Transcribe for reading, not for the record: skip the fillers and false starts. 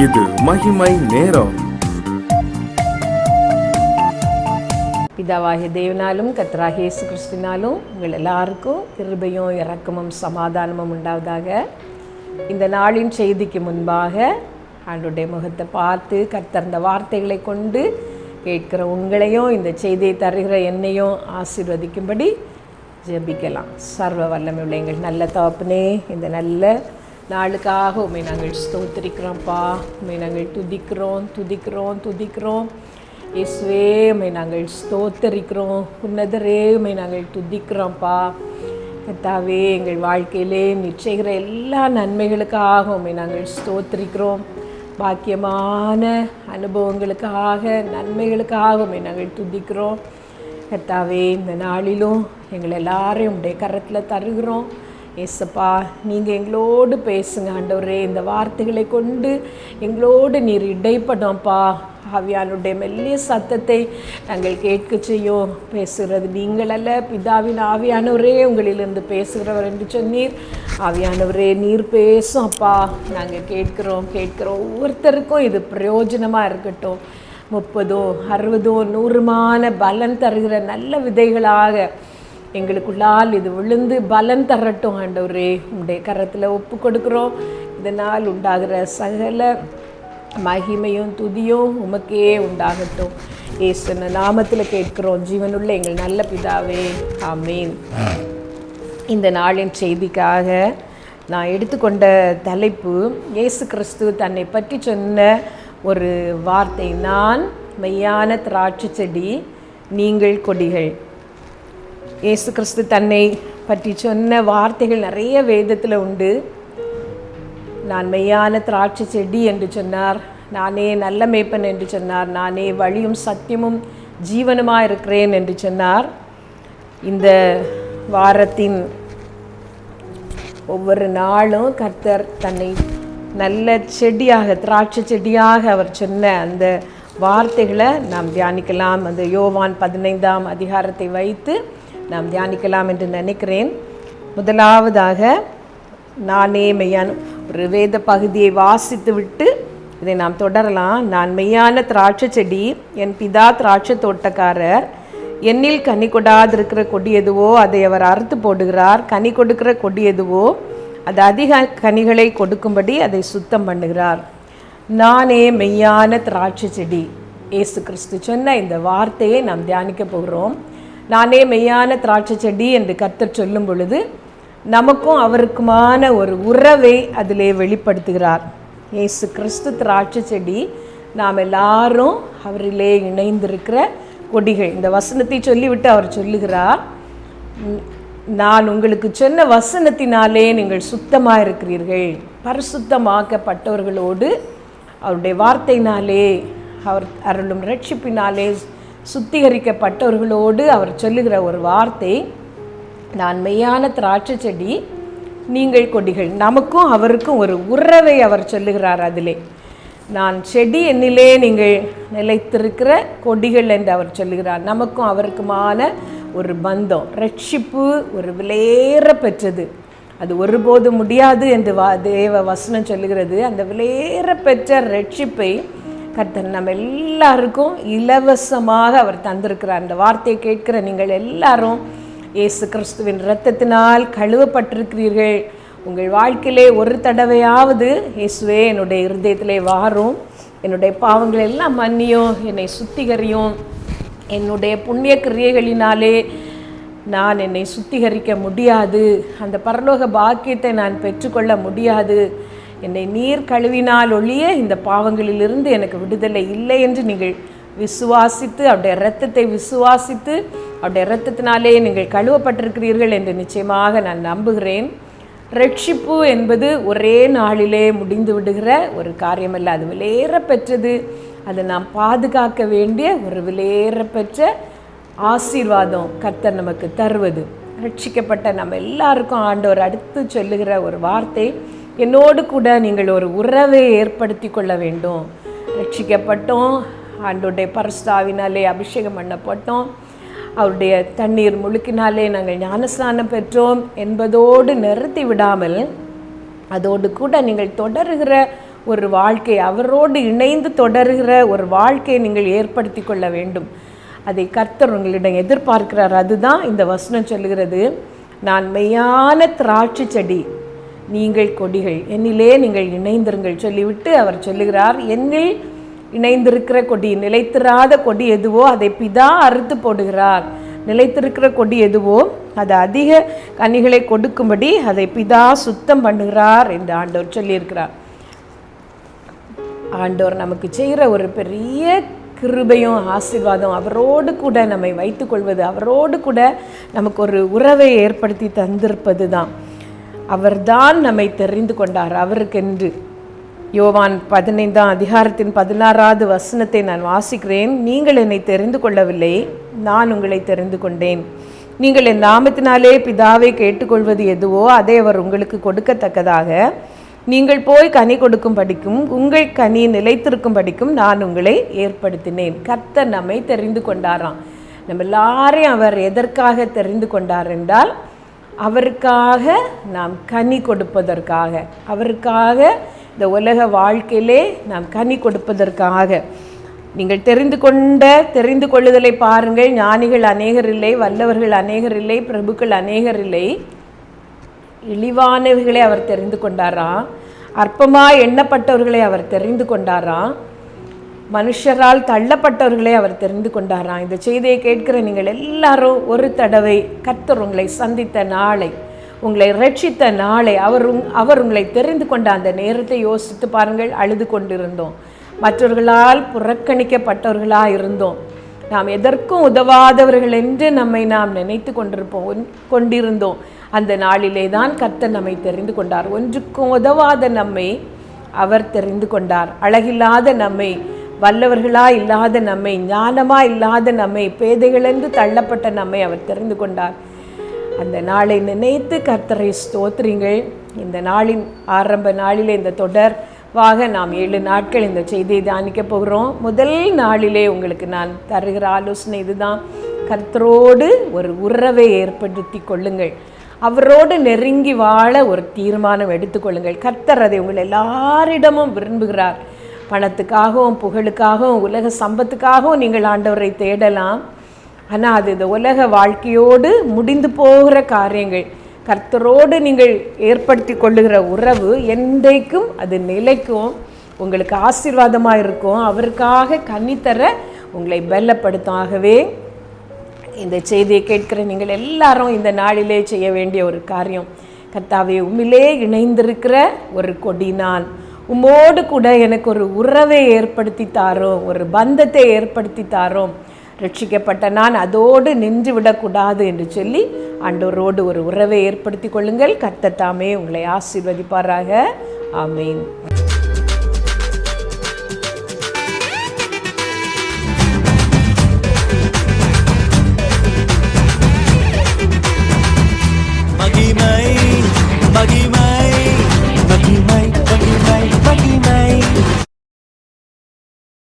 இது மகிமை நேரம். பிதாவாகிய தேவனாலும் கர்த்தராகிய இயேசு கிறிஸ்துவினாலும் உங்கள் எல்லாருக்கும் கிருபையும் இரக்கமும் சமாதானமும் உண்டாவதாக. இந்த நாளின் செய்திக்கு முன்பாக ஆண்டவருடைய முகத்தை பார்த்து கர்த்தர் இந்த வார்த்தைகளை கொண்டு கேட்கிற உங்களையும் இந்த செய்தியை தருகிற என்னையும் ஆசீர்வதிக்கும்படி ஜெபிக்கலாம். சர்வ வல்லமை உள்ள எங்கள் நல்ல தகப்பனே, இந்த நல்ல நாளுக்காக உம்மை நாங்கள் ஸ்தோத்திரிக்கிறோம்ப்பா. உம்மை நாங்கள் துதிக்கிறோம். இயேசுவே உம்மை நாங்கள் ஸ்தோத்தரிக்கிறோம். உன்னதரே உம்மை நாங்கள் துதிக்கிறோம்ப்பா. கர்த்தாவே, எங்கள் வாழ்க்கையிலே நீர் செய்கிற எல்லா நன்மைகளுக்காக உம்மை நாங்கள் ஸ்தோத்தரிக்கிறோம். பாக்கியமான அனுபவங்களுக்காக, நன்மைகளுக்காக உம்மை நாங்கள் துதிக்கிறோம். கர்த்தாவே, இந்த நாளிலும் எங்கள் எல்லாரையும் உம்முடைய கரத்தில் தருகிறோம். ஏசப்பா, நீங்கள் எங்களோடு பேசுங்க ஆண்டவரே. இந்த வார்த்தைகளை கொண்டு எங்களோடு நீர் இடைப்படோம்ப்பா. ஆவியானுடைய மெல்லிய சத்தத்தை நாங்கள் கேட்க செய்யும். பேசுகிறது நீங்கள் அல்ல, பிதாவின் ஆவியானவரே உங்களிலிருந்து பேசுகிறவர் என்று சொன்னீர். ஆவியானவரே, நீர் பேசும் அப்பா. நாங்கள் கேட்கிறோம். ஒவ்வொருத்தருக்கும் இது பிரயோஜனமாக இருக்கட்டும். 30, 60, 100 பலன் தருகிற நல்ல விதைகளாக எங்களுக்குள்ளால் இது விழுந்து பலன் தரட்டும் ஆண்டவரே. உங்களுடைய கரத்தில் ஒப்பு கொடுக்குறோம். இதனால் உண்டாகிற சகல மகிமையும் துதியும் உமக்கே உண்டாகட்டும். இயேசுவின் நாமத்தில் கேட்கிறோம் ஜீவனுள்ள எங்கள் நல்ல பிதாவே, ஆமீன். இந்த நாளின் செய்திக்காக நான் எடுத்துக்கொண்ட தலைப்பு, இயேசு கிறிஸ்து தன்னை பற்றி சொன்ன ஒரு வார்த்தை. நான் மெய்யான திராட்சை செடி, நீங்கள் கொடிகள். இயேசு கிறிஸ்து தன்னை பற்றி சொன்ன வார்த்தைகள் நிறைய வேதத்தில் உண்டு. நான் மெய்யான திராட்சை செடி என்று சொன்னார். நானே நல்ல மேய்ப்பன் என்று சொன்னார். நானே வழியும் சத்தியமும் ஜீவனுமாக இருக்கிறேன் என்று சொன்னார். இந்த வாரத்தின் ஒவ்வொரு நாளும் கர்த்தர் தன்னை நல்ல செடியாக, திராட்சை செடியாக அவர் சொன்ன அந்த வார்த்தைகளை நாம் தியானிக்கலாம். அந்த யோவான் 15ஆம் அதிகாரத்தை வைத்து நாம் தியானிக்கலாம் என்று நினைக்கிறேன். முதலாவதாக நானே மெய்யான ஒரு வேத பகுதியை வாசித்து விட்டு இதை நாம் தொடரலாம். நான் மெய்யான திராட்சை செடி, என் பிதா திராட்சை தோட்டக்காரர். என்னில் கனி கொடாதிருக்கிற கொடி எதுவோ அதை அவர் அறுத்து போடுகிறார். கனி கொடுக்கிற கொடி எதுவோ அது அதிக கனிகளை கொடுக்கும்படி அதை சுத்தம் பண்ணுகிறார். நானே மெய்யான திராட்சை செடி. இயேசு கிறிஸ்து சொன்ன இந்த வார்த்தையை நாம் தியானிக்க போகிறோம். நானே மெய்யான திராட்சை செடி என்று கர்த்தர் சொல்லும் பொழுது நமக்கும் அவருக்குமான ஒரு உறவை அதிலே வெளிப்படுத்துகிறார். இயேசு கிறிஸ்து திராட்சை செடி, நாம் எல்லாரும் அவரிலே இணைந்திருக்கிற கொடிகள். இந்த வசனத்தை சொல்லிவிட்டு அவர் சொல்லுகிறார், நான் உங்களுக்கு சொன்ன வசனத்தினாலே நீங்கள் சுத்தமாக இருக்கிறீர்கள். பரிசுத்தமாக்கப்பட்டவர்களோடு அவருடைய வார்த்தையினாலே, அவர் அருளும் ரட்சிப்பினாலே சுத்திகரிக்கப்பட்டவர்களோடு அவர் சொல்லுகிற ஒரு வார்த்தை, நான் மெய்யான திராட்சை செடி, நீங்கள் கொடிகள். நமக்கும் அவருக்கும் ஒரு உறவை அவர் சொல்லுகிறார். அதிலே நான் செடி, என்னிலே நீங்கள் நிலைத்திருக்கிற கொடிகள் என்று அவர் சொல்லுகிறார். நமக்கும் அவருக்குமான ஒரு பந்தம், ரட்சிப்பு ஒரு விலையேற பெற்றது. அது ஒருபோது முடியாது என்று தேவ வசனம் சொல்லுகிறது. அந்த விலையேற பெற்ற ரட்சிப்பை கர்த்தர் நம்ம எல்லாருக்கும் இலவசமாக அவர் தந்திருக்கிறார். அந்த வார்த்தையை கேட்கிற நீங்கள் எல்லாரும் இயேசு கிறிஸ்துவின் இரத்தத்தினால் கழுவப்பட்டிருக்கிறீர்கள். உங்கள் வாழ்க்கையிலே ஒரு தடவையாவது இயேசுவே என்னுடைய இருதயத்திலே வாரும், என்னுடைய பாவங்கள் எல்லாம் மன்னியும், என்னை சுத்திகரியும். என்னுடைய புண்ணிய கிரியைகளினாலே நான் என்னை சுத்திகரிக்க முடியாது, அந்த பரலோக பாக்கியத்தை நான் பெற்றுக்கொள்ள முடியாது. என்னை நீர் கழுவினால் ஒழிய இந்த பாவங்களிலிருந்து எனக்கு விடுதலை இல்லை என்று நீங்கள் விசுவாசித்து, அவருடைய இரத்தத்தை விசுவாசித்து, அவருடைய இரத்தத்தினாலே நீங்கள் கழுவப்பட்டிருக்கிறீர்கள் என்று நிச்சயமாக நான் நம்புகிறேன். ரட்சிப்பு என்பது ஒரே நாளிலே முடிந்து விடுகிற ஒரு காரியமல்ல. அது விலையேற பெற்றது. அதை நாம் பாதுகாக்க வேண்டிய ஒரு விலையேற பெற்ற ஆசீர்வாதம் கர்த்தர் நமக்கு தருவது. ரட்சிக்கப்பட்ட நம்ம எல்லாருக்கும் ஆண்டவர் அடுத்து சொல்லுகிற ஒரு வார்த்தை, என்னோடு கூட நீங்கள் ஒரு உறவை ஏற்படுத்தி கொள்ள வேண்டும். ரட்சிக்கப்பட்டோம், ஆண்டோடைய பரிசுத்தாவினாலே அபிஷேகம் பண்ணப்பட்டோம், அவருடைய தண்ணீர் முழுக்கினாலே நாங்கள் ஞானஸ்நானம் பெற்றோம் என்பதோடு நிறுத்தி விடாமல் அதோடு கூட நீங்கள் தொடருகிற ஒரு வாழ்க்கை, அவரோடு இணைந்து தொடர்கிற ஒரு வாழ்க்கையை நீங்கள் ஏற்படுத்தி கொள்ள வேண்டும். அதை கர்த்தர் உங்களிடம் எதிர்பார்க்கிறார். அதுதான் இந்த வசனம் சொல்லுகிறது, நான் மெய்யான திராட்சை செடி, நீங்கள் கொடிகள், என்னிலே நீங்கள் இணைந்திருங்கள் சொல்லிவிட்டு அவர் சொல்லுகிறார், என்னில் இணைந்திருக்கிற கொடி, நிலைத்திராத கொடி எதுவோ அதை பிதா அறுத்து போடுகிறார். நிலைத்திருக்கிற கொடி எதுவோ அது அதிக கனிகளை கொடுக்கும்படி அதை பிதா சுத்தம் பண்ணுகிறார் என்று ஆண்டவர் சொல்லியிருக்கிறார். ஆண்டவர் நமக்கு செய்கிற ஒரு பெரிய கிருபையும் ஆசீர்வாதம், அவரோடு கூட நம்மை வைத்துக்கொள்வது, அவரோடு கூட நமக்கு ஒரு உறவை ஏற்படுத்தி தந்திருப்பது தான். அவர்தான் நம்மை தெரிந்து கொண்டார் அவருக்கென்று. யோவான் 15ஆம் அதிகாரத்தின் 16வது வசனத்தை நான் வாசிக்கிறேன். நீங்கள் என்னை தெரிந்து கொள்ளவில்லை, நான் உங்களை தெரிந்து கொண்டேன். நீங்கள் என் நாமத்தினாலே பிதாவை கேட்டுக்கொள்வது எதுவோ அதை அவர் உங்களுக்கு கொடுக்கத்தக்கதாக நீங்கள் போய் கனி கொடுக்கும் படிக்கும், உங்கள் கனி நிலைத்திருக்கும் படிக்கும் நான் உங்களை ஏற்படுத்தினேன். கர்த்தர் நம்மை தெரிந்து கொண்டாராம். நம்ம எல்லாரையும் அவர் எதற்காக தெரிந்து கொண்டார் என்றால், அவருக்காக நாம் கனி கொடுப்பதற்காக, அவருக்காக இந்த உலக வாழ்க்கையிலே நாம் கனி கொடுப்பதற்காக. நீங்கள் தெரிந்து கொள்ளுதலை பாருங்கள். ஞானிகள் அநேகர் இல்லை, வல்லவர்கள் அநேகர் இல்லை, பிரபுக்கள் அநேகர் இல்லை, இழிவானவர்களை அவர் தெரிந்து கொண்டாராம். அற்பமாய் எண்ணப்பட்டவர்களை அவர் தெரிந்து கொண்டாராம். மனுஷரால் தள்ளப்பட்டவர்களை அவர் தெரிந்து கொண்டாராம். இந்த செய்தியை கேட்கிற நீங்கள் எல்லாரும் ஒரு தடவை கர்த்தர் உங்களை சந்தித்த நாளை, உங்களை ரட்சித்த நாளை, அவர் உங்களை தெரிந்து கொண்ட அந்த நேரத்தை யோசித்து பாருங்கள். அழுது கொண்டிருந்தோம், மற்றவர்களால் புறக்கணிக்கப்பட்டவர்களாக இருந்தோம், நாம் எதற்கும் உதவாதவர்கள் என்று நம்மை நாம் நினைத்து கொண்டிருந்தோம். அந்த நாளிலே தான் கர்த்தர் நம்மை தெரிந்து கொண்டார். ஒன்றுக்கும் உதவாத நம்மை அவர் தெரிந்து கொண்டார். அழகில்லாத நம்மை, வல்லவர்களா இல்லாத நம்மை, ஞானமா இல்லாத நம்மை, பேதைகளென்று தள்ளப்பட்ட நம்மை அவர் தெரிந்து கொண்டார். அந்த நாளை நினைத்து கர்த்தரை ஸ்தோத்திரிங்கள். இந்த நாளின் ஆரம்ப நாளிலே இந்த தொடர்பாக நாம் 7 நாட்கள் இந்த செய்தியை தியானிக்க போகிறோம். முதல் நாளிலே உங்களுக்கு நான் தருகிற ஆலோசனை இதுதான், கர்த்தரோடு ஒரு உறவை ஏற்படுத்தி கொள்ளுங்கள். அவரோடு நெருங்கி வாழ ஒரு தீர்மானம் எடுத்துக்கொள்ளுங்கள். கர்த்தர் அதை உங்கள் எல்லாரிடமும் விரும்புகிறார். பணத்துக்காகவும் புகழுக்காகவும் உலக சம்பத்துக்காகவும் நீங்கள் ஆண்டவரை தேடலாம். ஆனால் அது இந்த உலக வாழ்க்கையோடு முடிந்து போகிற காரியங்கள். கர்த்தரோடு நீங்கள் ஏற்படுத்தி கொள்ளுகிற உறவு என்றைக்கும் அது நிலைக்கும், உங்களுக்கு ஆசீர்வாதமாக இருக்கும், அவருக்காக கன்னித்தர உங்களை பலப்படுத்தும். ஆகவே இந்த செய்தியை கேட்கிற நீங்கள் எல்லாரும் இந்த நாளிலே செய்ய வேண்டிய ஒரு காரியம், கர்த்தாவே உம்மிலே இணைந்திருக்கிற ஒரு கொடி நான், உம்மோடு கூட எனக்கு ஒரு உறவை ஏற்படுத்தி தாரோம், ஒரு பந்தத்தை ஏற்படுத்தி தாரோம். ரட்சிக்கப்பட்ட நான் அதோடு நின்று விடக்கூடாது என்று சொல்லி ஆண்டவரோடு ஒரு உறவை ஏற்படுத்தி கொள்ளுங்கள். கர்த்தர் தாமே உங்களை ஆசீர்வதிப்பாராக. ஆமேன்.